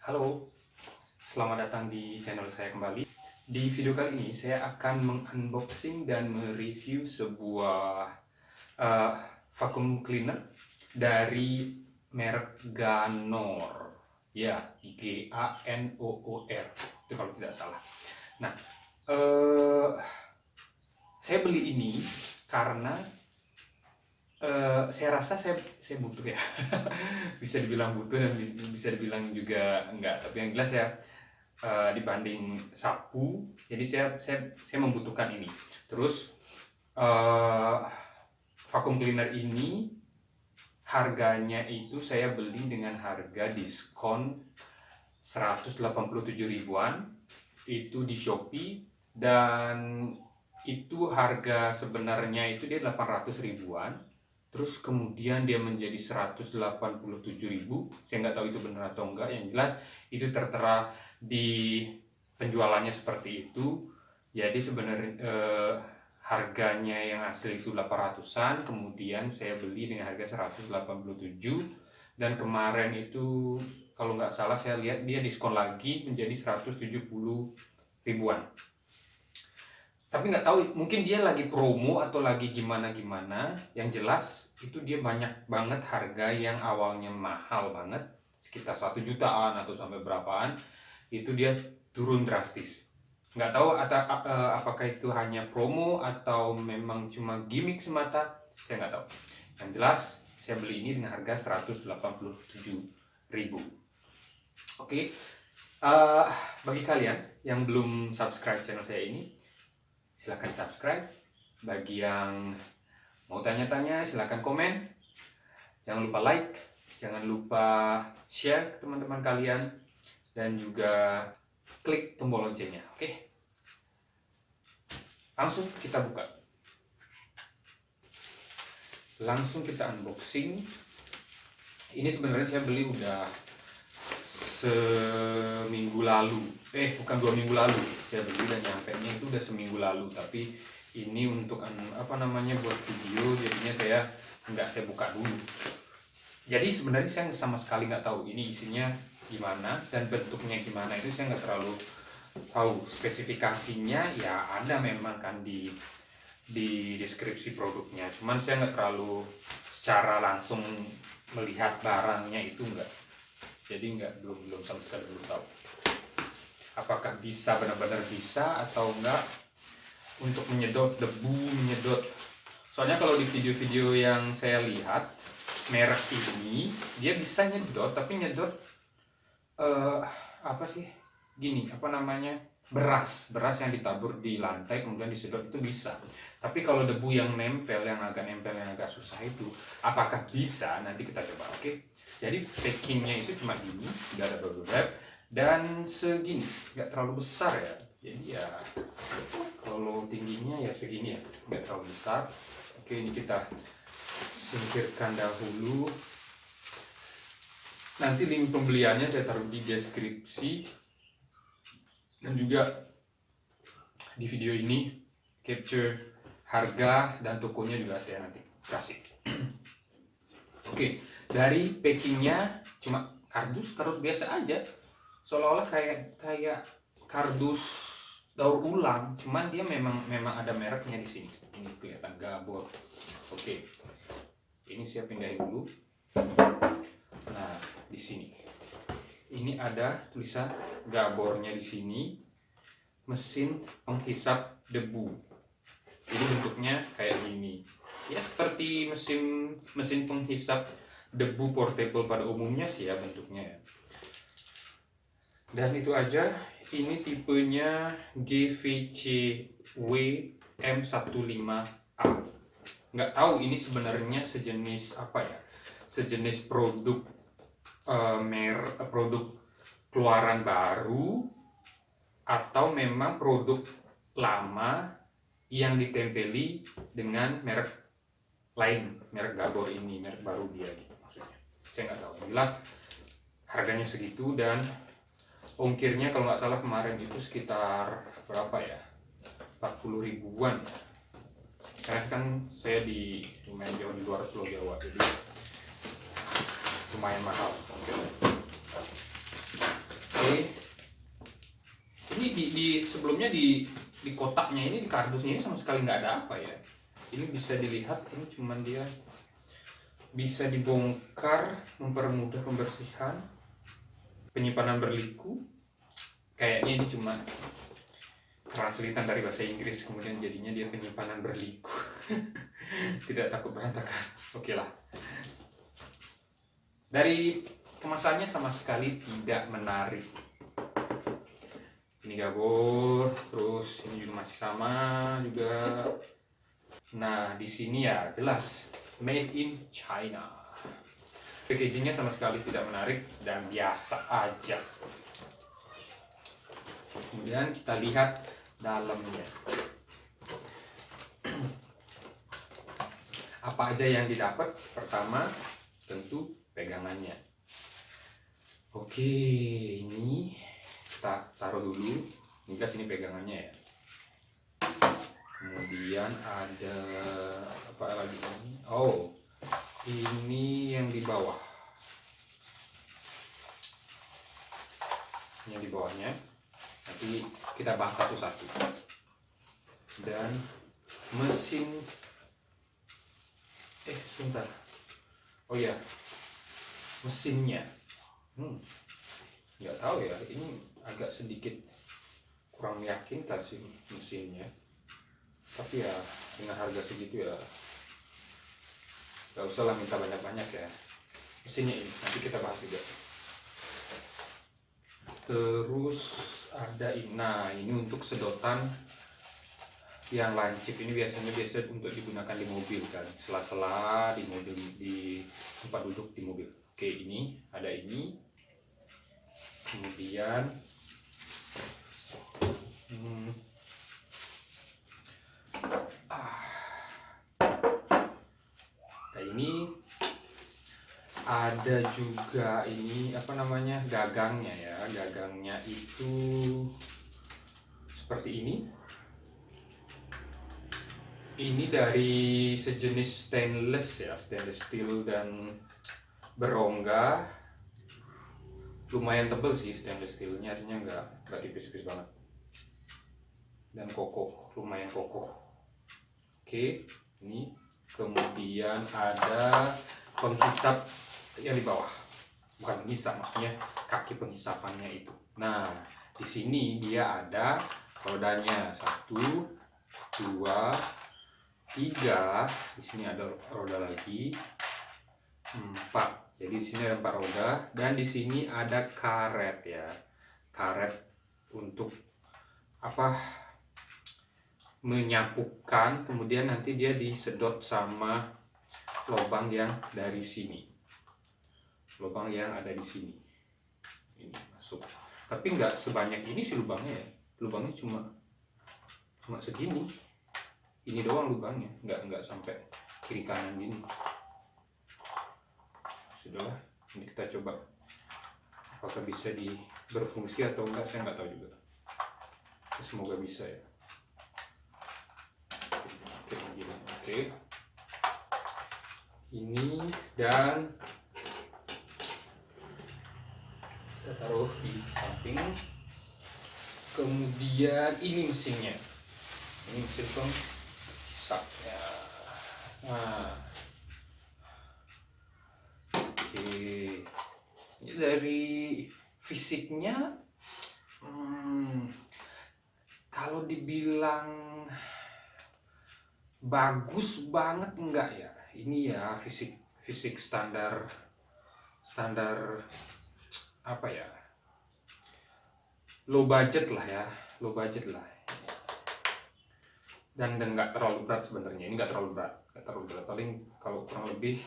Halo, selamat datang di channel saya kembali. Di video kali ini saya akan mengunboxing dan mereview sebuah uh, vacuum cleaner dari merek Ganor. Ya, G-A-N-O-O-R. Itu kalau tidak salah. Nah, saya beli ini karena saya rasa saya butuh ya. Bisa dibilang butuh dan bisa dibilang juga enggak, tapi yang jelas ya, dibanding sapu, jadi saya membutuhkan ini. Terus vacuum cleaner ini harganya itu saya beli dengan harga diskon 187 ribuan itu di Shopee, dan itu harga sebenarnya itu dia 800 ribuan. Terus kemudian dia menjadi 187.000. Saya nggak tahu itu benar atau enggak. Yang jelas itu tertera di penjualannya seperti itu. Jadi sebenarnya harganya yang asli itu 800-an, kemudian saya beli dengan harga 187, dan kemarin itu kalau nggak salah saya lihat dia diskon lagi menjadi 170 ribuan. Tapi nggak tahu, mungkin dia lagi promo atau lagi gimana. Yang jelas itu dia banyak banget harga yang awalnya mahal banget, sekitar 1 jutaan atau sampai berapaan, itu dia turun drastis. Nggak tahu apakah itu hanya promo atau memang cuma gimmick semata, saya nggak tahu. Yang jelas saya beli ini dengan harga 187.000. Oke, bagi kalian yang belum subscribe channel saya ini, silahkan subscribe. Bagi yang mau tanya-tanya silahkan komen. Jangan lupa like, jangan lupa share ke teman-teman kalian, dan juga klik tombol loncengnya. Oke, langsung kita buka, langsung kita unboxing. Ini sebenarnya saya beli udah seminggu lalu, bukan 2 minggu lalu saya beli, dan nyampenya itu udah seminggu lalu. Tapi ini untuk buat video, jadinya saya buka dulu. Jadi sebenarnya saya sama sekali nggak tahu ini isinya gimana dan bentuknya gimana, itu saya nggak terlalu tahu. Spesifikasinya ya ada memang kan di deskripsi produknya, cuman saya nggak terlalu secara langsung melihat barangnya itu enggak. Jadi belum sama sekali belum tahu apakah bisa benar-benar bisa atau enggak untuk menyedot debu, menyedot. Soalnya kalau di video-video yang saya lihat, merek ini dia bisa nyedot, tapi nyedot beras yang ditabur di lantai kemudian disedot itu bisa. Tapi kalau debu yang nempel, yang agak susah itu, apakah bisa? Nanti kita coba. Oke. Jadi packingnya itu cuma gini, tidak ada bubble wrap, dan segini, nggak terlalu besar ya. Jadi ya kalau tingginya ya segini ya, nggak terlalu besar. Oke, ini kita singkirkan dahulu. Nanti link pembeliannya saya taruh di deskripsi, dan juga di video ini capture harga dan tokonya juga saya nanti kasih. Oke, dari packingnya cuma kardus biasa aja, seolah-olah kayak kardus daur ulang, cuman dia memang ada mereknya di sini. Ini kelihatan Gabor. Oke, ini saya pindahin dulu. Nah, di sini ini ada tulisan Gabornya di sini, mesin penghisap debu. Jadi bentuknya kayak gini, ya seperti mesin penghisap debu portable pada umumnya sih ya bentuknya ya. Dan itu aja. Ini tipenya GVCW M15A. Nggak tahu ini sebenarnya sejenis apa ya, sejenis produk produk keluaran baru atau memang produk lama yang ditempeli dengan merek lain, merek Gabor ini, merek baru dia gitu maksudnya. Saya nggak tahu. Yang jelas harganya segitu, dan ongkirnya kalau nggak salah kemarin itu sekitar berapa ya, 40 ribuan. Karena kan saya lumayan jauh di luar Pulau Jawa, jadi lumayan mahal. sebelumnya di kotaknya ini, di kardusnya ini sama sekali nggak ada apa ya. Ini bisa dilihat, ini cuman dia bisa dibongkar, mempermudah pembersihan, penyimpanan berliku. Kayaknya ini cuma translatean dari bahasa Inggris, kemudian jadinya dia penyimpanan berliku. Tidak takut berantakan. Oke lah. Dari kemasannya sama sekali tidak menarik. Ini gabur, terus ini juga masih sama juga. Nah, di sini ya jelas made in China. Packagingnya sama sekali tidak menarik dan biasa aja. Kemudian kita lihat dalamnya. Apa aja yang didapat? Pertama, tentu pegangannya. Oke, ini kita taruh dulu. Ini kan sini pegangannya ya. Kemudian ada apa lagi ini? Oh, ini yang di bawah. Yang di bawahnya. Nanti kita bahas satu-satu. Dan mesin. Sebentar. Oh ya, mesinnya. Nggak tahu ya. Ini agak sedikit kurang meyakinkan sih mesinnya. Tapi ya dengan harga segitu ya gak usah lah minta banyak-banyak ya. Mesinnya ini nanti kita bahas juga. Terus ada ini. Nah, ini untuk sedotan yang lancip. Ini biasa untuk digunakan di mobil kan, sela-sela di mobil, di tempat duduk di mobil. Oke, ini ada ini. Kemudian ini ada juga ini apa namanya, gagangnya ya. Gagangnya itu seperti ini. Ini dari sejenis stainless ya, stainless steel dan berongga. Lumayan tebal sih stainless steelnya, artinya nggak tipis-tipis banget. Dan kokoh, lumayan kokoh. Oke, ini. Kemudian ada penghisap yang di bawah, bukan penghisap, maksudnya kaki penghisapannya itu. Nah, di sini dia ada rodanya 1, 2, 3. Di sini ada roda lagi 4. Jadi di sini ada 4 roda dan di sini ada karet ya. Karet untuk apa? Menyapukan, kemudian nanti dia disedot sama lubang yang dari sini, lubang yang ada di sini ini masuk. Tapi nggak sebanyak ini sih lubangnya ya. Lubangnya cuma segini, ini doang lubangnya, nggak sampai kiri kanan gini. Sudahlah, ini kita coba apakah bisa berfungsi atau enggak, saya nggak tahu juga. Semoga bisa ya. Oke. Ini dan kita taruh di samping. Kemudian ini mesinnya. Ini mesin penghisapnya. Nah, oke. Ini dari fisiknya, kalau dibilang bagus banget enggak ya. Ini ya fisik standar apa ya, low budget lah ya, dan nggak terlalu berat sebenarnya. Ini nggak terlalu berat, paling kalau kurang lebih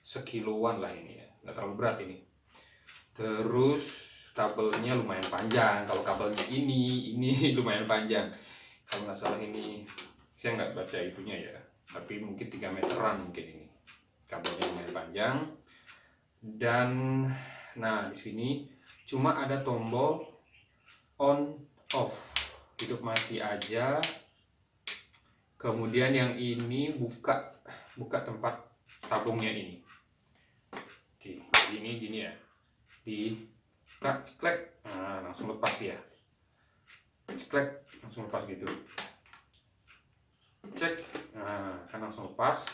sekiloan lah ini ya, nggak terlalu berat ini. Terus kabelnya lumayan panjang. Kalau kabelnya ini lumayan panjang, kalau nggak salah ini, saya nggak baca itunya ya, tapi mungkin 3 meteran mungkin ini. Kabelnya lumayan panjang. Dan nah, di sini cuma ada tombol on off, hidup mati aja. Kemudian yang ini buka tempat tabungnya ini. Oke, ini gini ya, dibuka, ceklek, nah langsung lepas ya. ceklek, langsung lepas gitu. Cek, nah kan langsung lepas.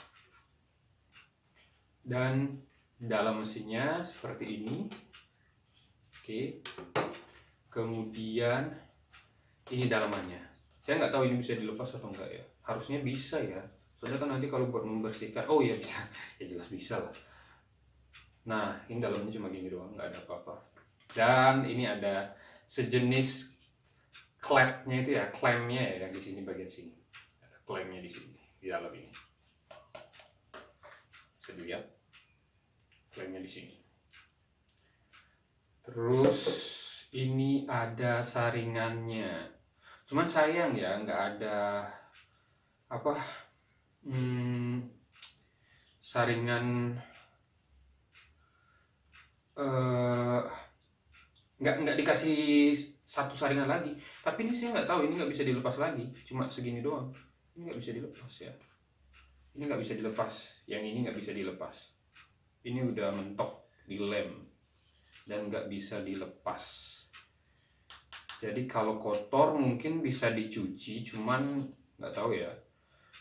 Dan dalam mesinnya seperti ini. Oke. Kemudian ini dalamannya. Saya nggak tahu ini bisa dilepas atau enggak ya. Harusnya bisa ya. Soalnya kan nanti kalau buat membersihkan, oh ya bisa. Ya jelas bisa lah. Nah, ini dalamnya cuma gini doang, nggak ada apa-apa. Dan ini ada sejenis clamp-nya itu ya, clamp-nya ya yang di sini bagian sini. Ada clamp-nya di sini, di dalam ini. Bisa dilihat clamp-nya di sini. Terus ini ada saringannya. Cuman sayang ya, nggak ada apa saringan, nggak dikasih satu saringan lagi. Tapi ini saya nggak tahu, ini nggak bisa dilepas lagi, cuma segini doang. Ini nggak bisa dilepas ya. Ini nggak bisa dilepas, yang ini nggak bisa dilepas. Ini udah mentok di lem dan nggak bisa dilepas. Jadi kalau kotor mungkin bisa dicuci, cuman nggak tahu ya.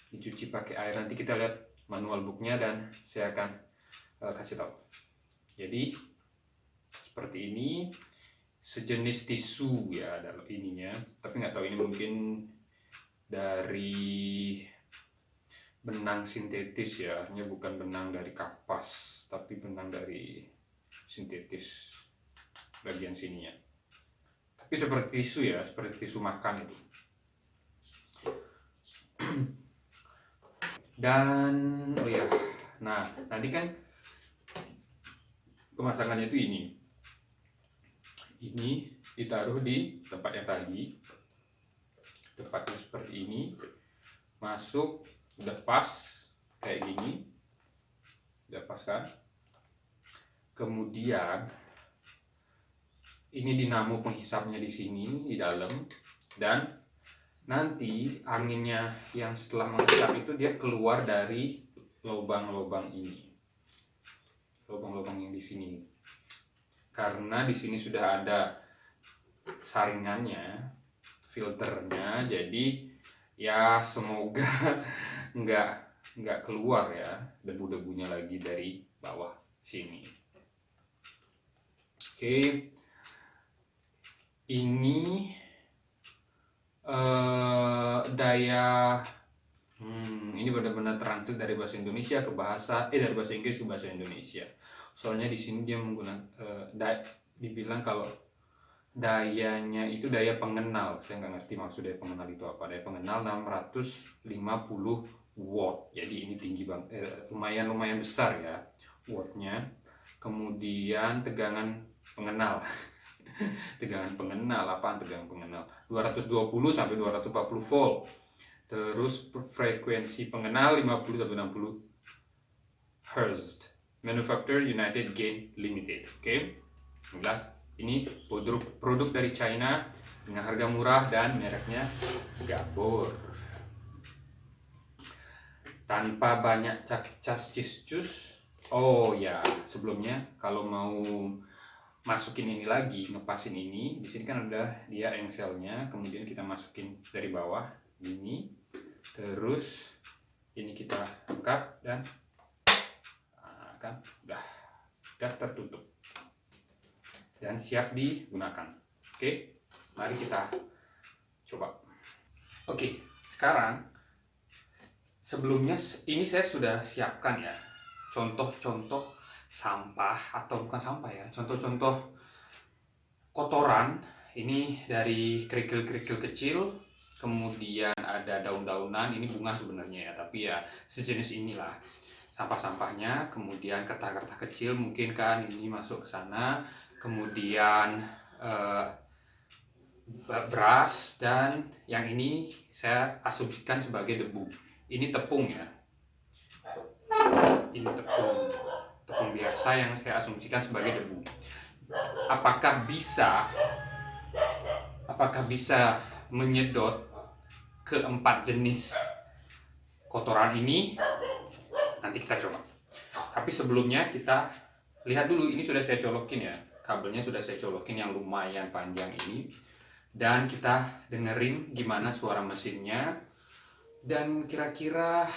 Dicuci pakai air, nanti kita lihat manual booknya dan saya akan kasih tahu. Jadi seperti ini, sejenis tisu ya dalam ininya, tapi nggak tahu ini mungkin dari benang sintetis ya, ini bukan benang dari kapas, tapi benang dari sintetis bagian sininya. Tapi seperti tisu ya, seperti tisu makan itu. Dan oh ya, nah nanti kan pemasangannya itu ini ditaruh di tempat yang tadi, tempatnya seperti ini, masuk, udah pas kayak gini, udah pas kan. Kemudian ini dinamo penghisapnya di sini di dalam, dan nanti anginnya yang setelah menghisap itu dia keluar dari lubang-lubang ini, lubang-lubang yang di sini. Karena di sini sudah ada saringannya, filternya, jadi ya semoga nggak keluar ya debu-debunya lagi dari bawah sini. Oke, ini daya ini benar-benar translate dari bahasa Indonesia ke bahasa dari bahasa Inggris ke bahasa Indonesia. Soalnya di sini dia menggunakan dibilang kalau dayanya itu daya pengenal. Saya nggak ngerti maksud daya pengenal itu apa. Daya pengenal 650 watt. Jadi ini tinggi lumayan besar ya wattnya. Kemudian tegangan pengenal. Tegangan pengenal, apaan tegangan pengenal? 220 sampai 240 volt. Terus frekuensi pengenal 50 sampai 60 Hz. Manufacturer United Gain Limited. Oke. Jelas ini produk dari China dengan harga murah dan mereknya Gabor. Tanpa banyak cas cus. Oh ya, sebelumnya kalau mau masukin ini lagi, ngepasin ini, di sini kan ada dia engselnya, kemudian kita masukin dari bawah ini, terus ini kita angkat dan kan udah tertutup dan siap digunakan. Oke, mari kita coba. Oke, sekarang sebelumnya ini saya sudah siapkan ya contoh-contoh sampah, atau bukan sampah ya, contoh-contoh kotoran. Ini dari kerikil-kerikil kecil, kemudian ada daun-daunan, ini bunga sebenarnya ya, tapi ya sejenis inilah sampah-sampahnya. Kemudian kertas-kertas kecil mungkin kan ini masuk ke sana, kemudian beras, dan yang ini saya asumsikan sebagai debu. Ini tepung ya, ini tepung biasa yang saya asumsikan sebagai debu. Apakah bisa menyedot keempat jenis kotoran ini? Nanti kita coba. Tapi sebelumnya kita lihat dulu, ini sudah saya colokin ya, kabelnya sudah saya colokin yang lumayan panjang ini. dan kita dengerin gimana suara mesinnya dan kira-kira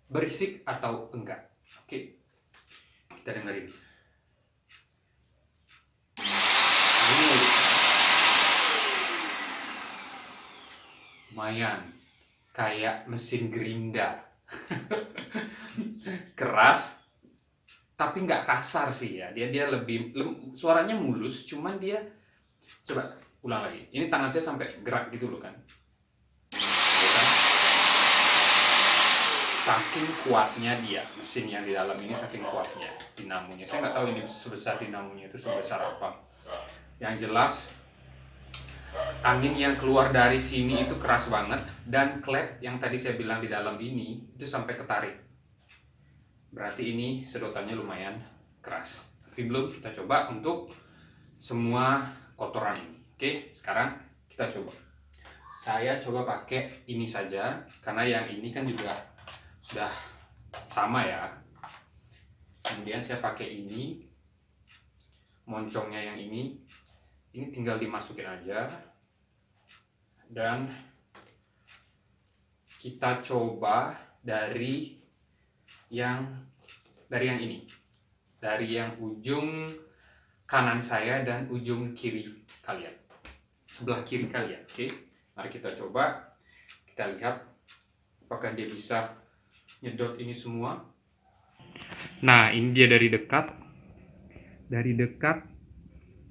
berisik atau enggak. Oke, kita dengerin. Lumayan kayak mesin gerinda. Keras tapi nggak kasar sih ya, dia lebih suaranya mulus, cuman dia, coba ulang lagi, ini tangan saya sampai gerak gitu loh kan. Ya kan? Saking kuatnya dia, mesin yang di dalam ini saking kuatnya dinamonya. Saya nggak tahu ini sebesar dinamonya itu sebesar apa. Yang jelas angin yang keluar dari sini itu keras banget, dan klep yang tadi saya bilang di dalam ini itu sampai ketarik. Berarti ini sedotannya lumayan keras. Tapi belum, kita coba untuk semua kotoran ini. Oke, sekarang kita coba. Saya coba pakai ini saja karena yang ini kan juga sudah sama ya. Kemudian saya pakai ini, moncongnya yang ini tinggal dimasukin aja. Dan kita coba dari yang ini, dari yang ujung kanan saya dan ujung kiri kalian, sebelah kiri kalian. Oke, mari kita coba, kita lihat apakah dia bisa nyedot ini semua. Nah, ini dia dari dekat. Dari dekat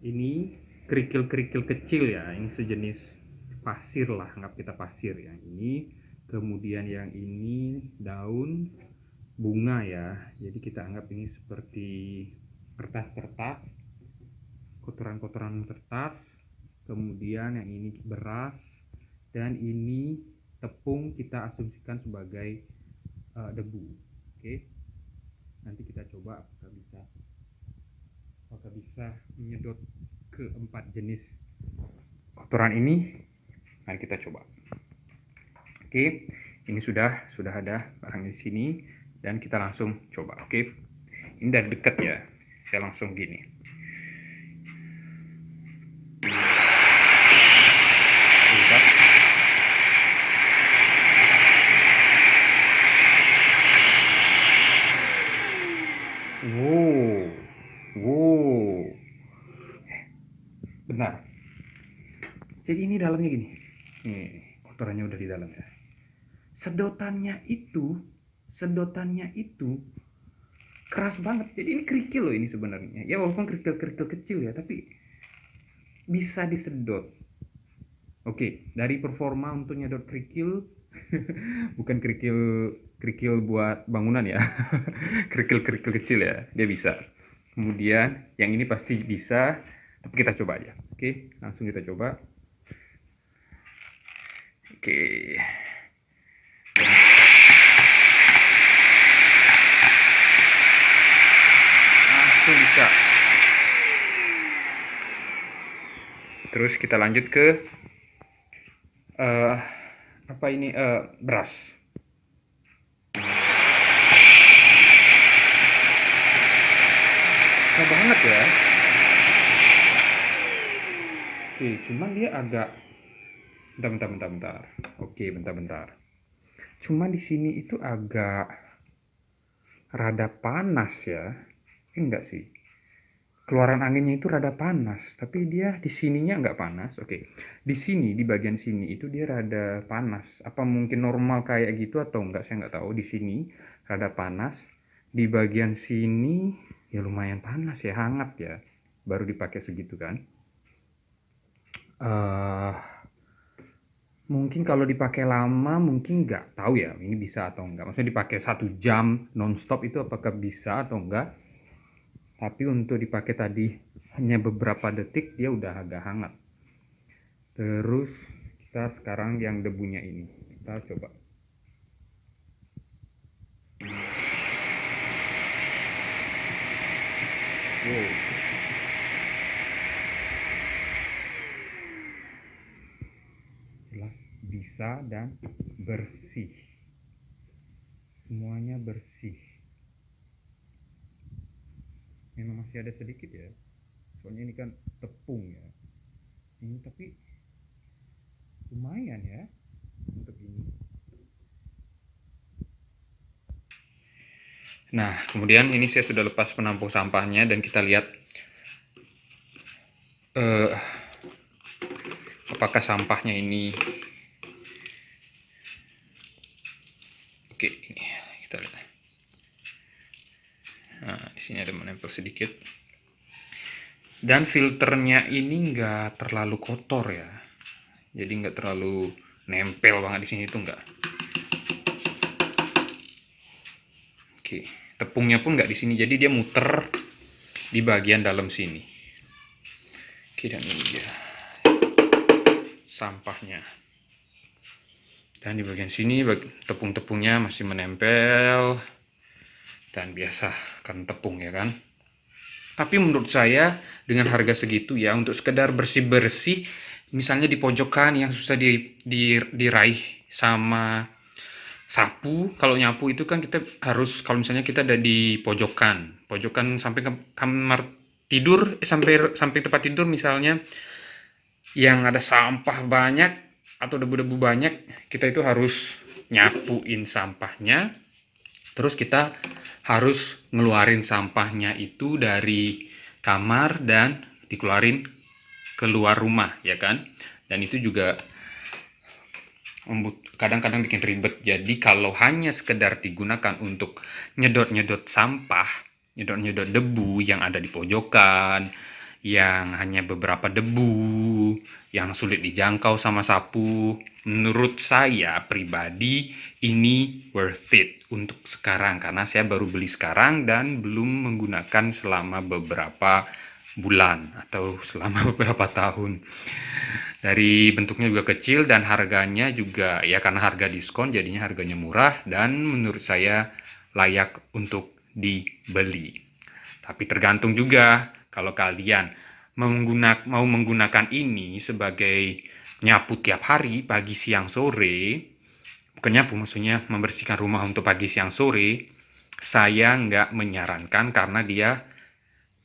ini kerikil-kerikil kecil ya, ini sejenis pasir lah, anggap kita pasir ya. Ini kemudian yang ini daun bunga ya, jadi kita anggap ini seperti kertas-kertas, kotoran-kotoran kertas. Kemudian yang ini beras, dan ini tepung kita asumsikan sebagai debu. Oke, nanti kita coba apakah bisa menyedot keempat jenis kotoran ini. Mari kita coba. Oke, ini sudah ada barang di sini dan kita langsung coba. Oke, ini dari dekat ya, saya langsung gini. Wow, benar. Jadi ini dalamnya gini. Nih, kotorannya udah di dalam ya. Sedotannya itu keras banget. Jadi ini kerikil loh ini sebenarnya. Ya walaupun kerikil-kerikil kecil ya, tapi bisa disedot. Oke, dari performa untuk nyedot kerikil, bukan kerikil buat bangunan ya. Kerikil-kerikil kecil ya, dia bisa. Kemudian yang ini pasti bisa, tapi kita coba aja. Oke, langsung kita coba. Oke. Langsung bisa. Terus kita lanjut ke beras. Susah banget ya. Oke, cuman dia agak bentar. Oke, bentar. Cuman di sini itu agak rada panas ya. Enggak sih. Keluaran anginnya itu rada panas, tapi dia di sininya enggak panas. Oke. Di sini, di bagian sini itu dia rada panas. Apa mungkin normal kayak gitu atau enggak, saya enggak tahu. Di sini rada panas. Di bagian sini ya lumayan panas ya, hangat ya. Baru dipakai segitu kan. Mungkin kalau dipakai lama mungkin nggak tahu ya ini bisa atau enggak. Maksudnya dipakai 1 jam nonstop itu apakah bisa atau enggak. Tapi untuk dipakai tadi hanya beberapa detik dia udah agak hangat. Terus kita sekarang yang debunya ini kita coba. Wow. Jelas bisa dan bersih. Semuanya bersih. Memang masih ada sedikit ya. Soalnya ini kan tepung ya. Ini tapi lumayan ya untuk ini. Nah, kemudian ini saya sudah lepas penampung sampahnya dan kita lihat apakah sampahnya ini oke. Ini kita lihat. Nah, di sini ada menempel sedikit. Dan filternya ini nggak terlalu kotor ya, jadi nggak terlalu nempel banget di sini, itu nggak. Oke, tepungnya pun nggak di sini, jadi dia muter di bagian dalam sini. Oke, dan ini dia sampahnya. Dan di bagian sini tepung-tepungnya masih menempel, dan biasa kan tepung ya kan. Tapi menurut saya dengan harga segitu ya, untuk sekedar bersih-bersih, misalnya di pojokan yang susah diraih sama sapu. Kalau nyapu itu kan kita harus, kalau misalnya kita ada di pojokan sampai ke kamar tidur, sampai tempat tidur misalnya, yang ada sampah banyak atau debu-debu banyak, kita itu harus nyapuin sampahnya, terus kita harus ngeluarin sampahnya itu dari kamar dan dikeluarin keluar rumah ya kan. Dan itu juga kadang-kadang bikin ribet. Jadi kalau hanya sekedar digunakan untuk nyedot-nyedot sampah, nyedot-nyedot debu yang ada di pojokan, yang hanya beberapa debu, yang sulit dijangkau sama sapu, menurut saya pribadi ini worth it untuk sekarang, karena saya baru beli sekarang dan belum menggunakan selama beberapa bulan atau selama beberapa tahun. Dari bentuknya juga kecil dan harganya juga ya, karena harga diskon jadinya harganya murah dan menurut saya layak untuk dibeli. Tapi tergantung juga, kalau kalian mau menggunakan ini sebagai nyapu tiap hari pagi siang sore, bukan nyapu maksudnya membersihkan rumah untuk pagi siang sore, saya nggak menyarankan karena dia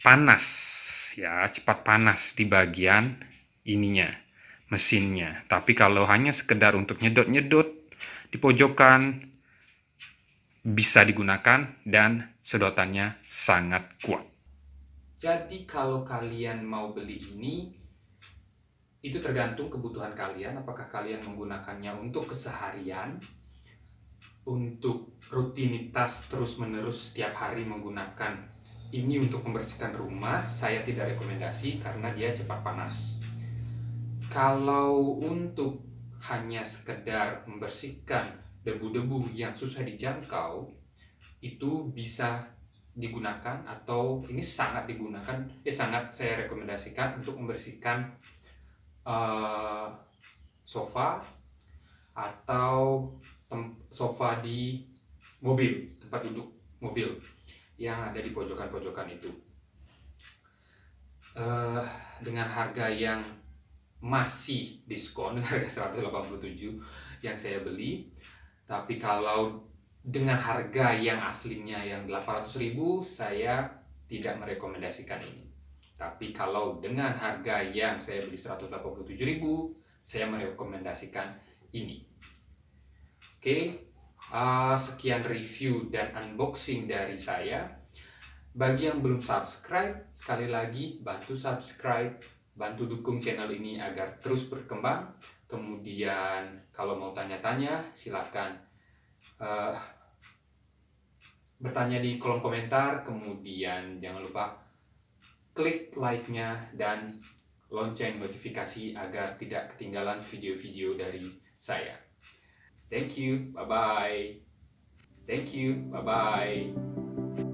panas ya, cepat panas di bagian ininya, mesinnya. Tapi kalau hanya sekedar untuk nyedot-nyedot di pojokan, bisa digunakan dan sedotannya sangat kuat. Jadi kalau kalian mau beli ini, itu tergantung kebutuhan kalian, apakah kalian menggunakannya untuk keseharian, untuk rutinitas terus-menerus setiap hari menggunakan ini untuk membersihkan rumah. Saya tidak rekomendasi karena dia cepat panas. Kalau untuk hanya sekedar membersihkan debu-debu yang susah dijangkau, itu bisa digunakan, atau ini sangat digunakan, sangat saya rekomendasikan untuk membersihkan sofa atau sofa di mobil, tempat duduk mobil yang ada di pojokan-pojokan itu. Dengan harga yang masih diskon, harga 187 yang saya beli. Tapi kalau dengan harga yang aslinya yang 800.000, saya tidak merekomendasikan ini. Tapi kalau dengan harga yang saya beli 187.000, saya merekomendasikan ini. Oke, sekian review dan unboxing dari saya. Bagi yang belum subscribe, sekali lagi bantu subscribe, bantu dukung channel ini agar terus berkembang. Kemudian kalau mau tanya-tanya, silakan bertanya di kolom komentar. Kemudian jangan lupa klik like-nya dan lonceng notifikasi agar tidak ketinggalan video-video dari saya. Thank you, bye-bye. Thank you, bye-bye.